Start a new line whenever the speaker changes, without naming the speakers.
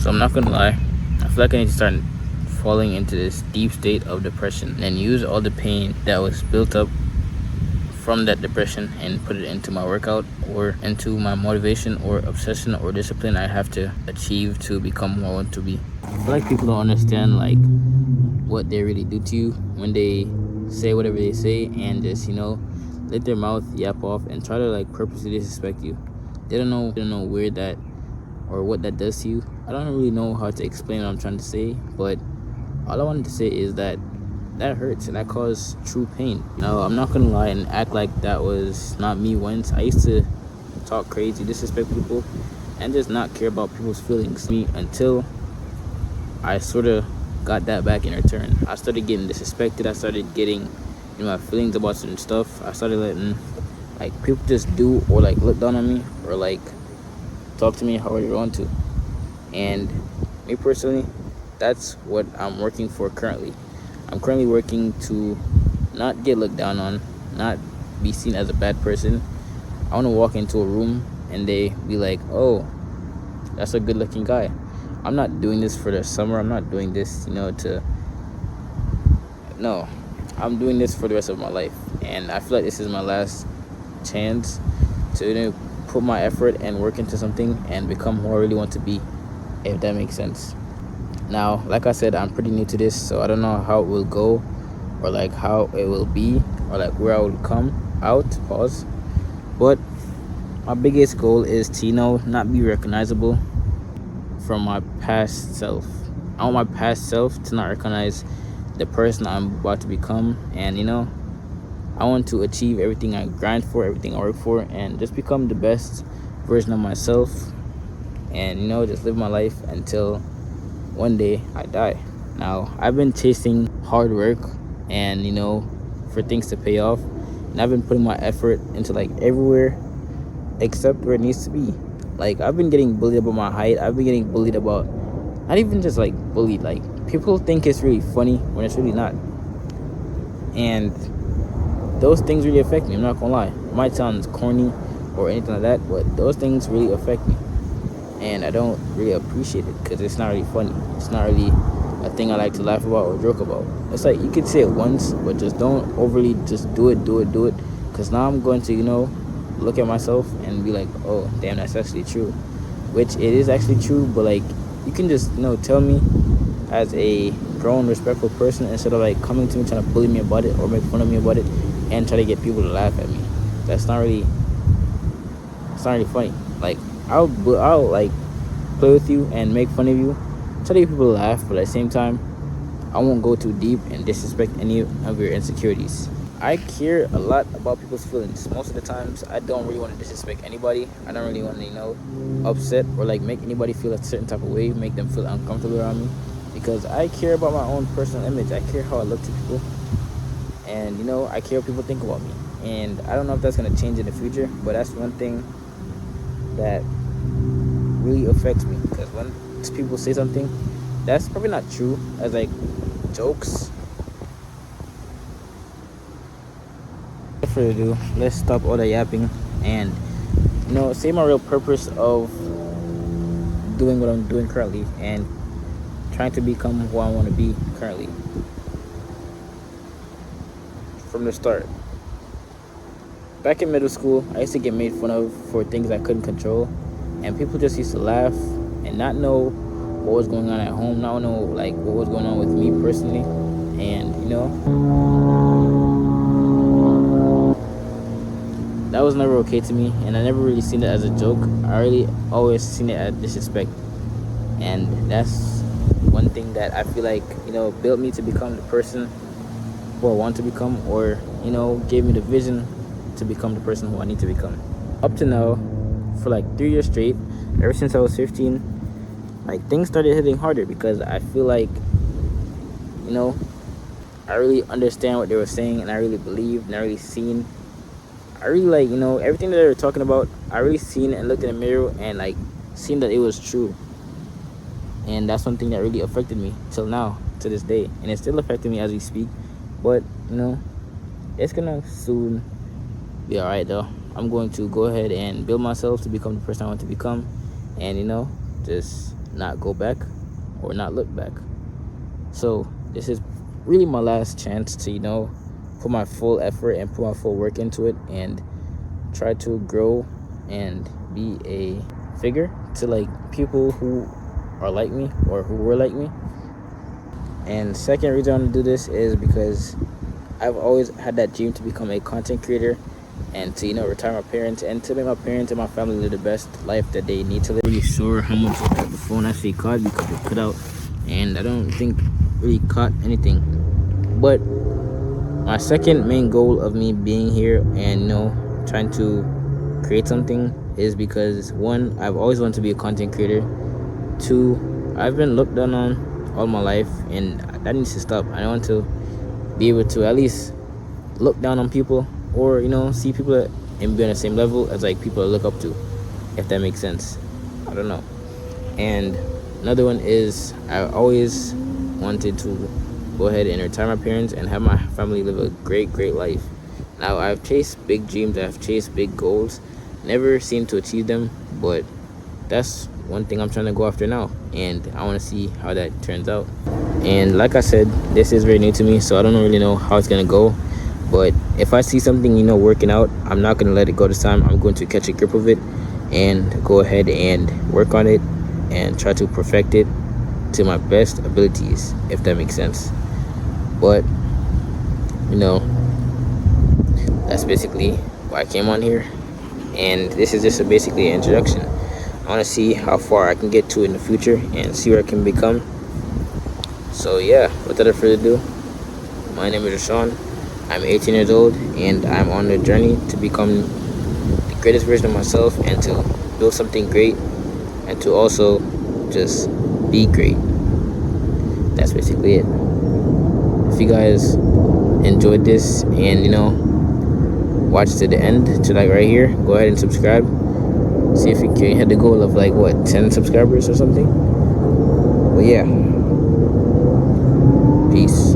So I'm not gonna lie, I feel like I need to start falling into this deep state of depression and use all the pain that was built up from that depression and put it into my workout or into my motivation or obsession or discipline I have to achieve to become who I want to be. I feel like people don't understand like what they really do to you when they say whatever they say and just let their mouth yap off and try to like purposely disrespect you. They don't know where that or what that does to you. I don't really know how to explain what I'm trying to say, but all I wanted to say is that hurts and that caused true pain. I'm not gonna lie and act like that was not me once. I used to talk crazy, disrespect people, and just not care about people's feelings. Me until I sort of got that back in return. I started getting disrespected. I started getting my feelings about certain stuff. I started letting like people just do or like look down on me or like talk to me however they want to. And me personally, that's what I'm working for currently. I'm currently working to not get looked down on, not be seen as a bad person. I want to walk into a room and they be like, oh, that's a good looking guy. I'm not doing this for the summer. I'm not doing this, no. I'm doing this for the rest of my life. And I feel like this is my last chance to put my effort and work into something and become who I really want to be, if that makes sense. Now, like I said, I'm pretty new to this, so I don't know how it will go or like how it will be or like where I will come out, pause. But my biggest goal is to, not be recognizable from my past self. I want my past self to not recognize the person I'm about to become. And, I want to achieve everything I grind for, everything I work for, and just become the best version of myself. And, just live my life until one day I die. Now, I've been chasing hard work and, for things to pay off. And I've been putting my effort into like everywhere except where it needs to be. Like, I've been getting bullied about my height. I've been getting bullied about, not even just like bullied, like people think it's really funny when it's really not. And those things really affect me. I'm not gonna lie. It might sound corny or anything like that, but those things really affect me. And I don't really appreciate it because it's not really funny. It's not really a thing I like to laugh about or joke about. It's like you could say it once, but just don't overly just do it. Because now I'm going to, look at myself and be like, oh, damn, that's actually true. Which it is actually true, but like you can just, tell me as a grown, respectful person instead of like coming to me trying to bully me about it or make fun of me about it and try to get people to laugh at me. It's not really funny. Like I'll like play with you and make fun of you, try to get people to laugh, but at the same time, I won't go too deep and disrespect any of your insecurities. I care a lot about people's feelings. Most of the times, I don't really want to disrespect anybody. I don't really want to, upset or like make anybody feel a certain type of way, make them feel uncomfortable around me, because I care about my own personal image. I care how I look to people, and I care what people think about me. And I don't know if that's gonna change in the future, but that's one thing that really affects me, because when people say something that's probably not true as like jokes. Without further ado, let's stop all the yapping and say my real purpose of doing what I'm doing currently and trying to become who I want to be currently. From the start, back in middle school, I used to get made fun of for things I couldn't control, and people just used to laugh and not know what was going on at home, not know like what was going on with me personally. And that was never okay to me, and I never really seen it as a joke. I really always seen it as disrespect. And that's one thing that I feel like built me to become the person who I want to become, or gave me the vision to become the person who I need to become. Up to now, for like 3 years straight, ever since I was 15, like things started hitting harder because I feel like I really understand what they were saying, and I really believed, and I really seen, I really like everything that they were talking about. I really seen it and looked in the mirror and like seen that it was true. And that's something that really affected me till now, to this day, and it's still affecting me as we speak. But it's gonna soon be all right though. I'm going to go ahead and build myself to become the person I want to become, and just not go back or not look back. So this is really my last chance to, put my full effort and put my full work into it and try to grow and be a figure to like people who are like me or who were like me. And second reason I want to do this is because I've always had that dream to become a content creator and to retire my parents and to make my parents and my family live the best life that they need to live. I'm really sure how much the phone actually caught because it cut out, and I don't think really caught anything. But my second main goal of me being here and trying to create something is because, one, I've always wanted to be a content creator. Two, I've been looked down on all my life, and that needs to stop. I want to be able to at least look down on people, or see people and be on the same level as like people I look up to, if that makes sense. I don't know. And another one is I always wanted to go ahead and retire my parents and have my family live a great life. Now, I've chased big dreams, I've chased big goals, never seemed to achieve them, but that's one thing I'm trying to go after now, and I want to see how that turns out. And like I said, this is very new to me, so I don't really know how it's gonna go. But if I see something working out, I'm not gonna let it go this time. I'm going to catch a grip of it and go ahead and work on it and try to perfect it to my best abilities, if that makes sense. But that's basically why I came on here, and this is just basically an introduction. I want to see how far I can get to in the future and see where I can become. So yeah, without further ado, my name is Rashawn. I'm 18 years old, and I'm on the journey to become the greatest version of myself and to build something great and to also just be great. That's basically it. If you guys enjoyed this and watch to the end, to like right here, go ahead and subscribe. See if you can hit the goal of 10 subscribers or something. But yeah, peace.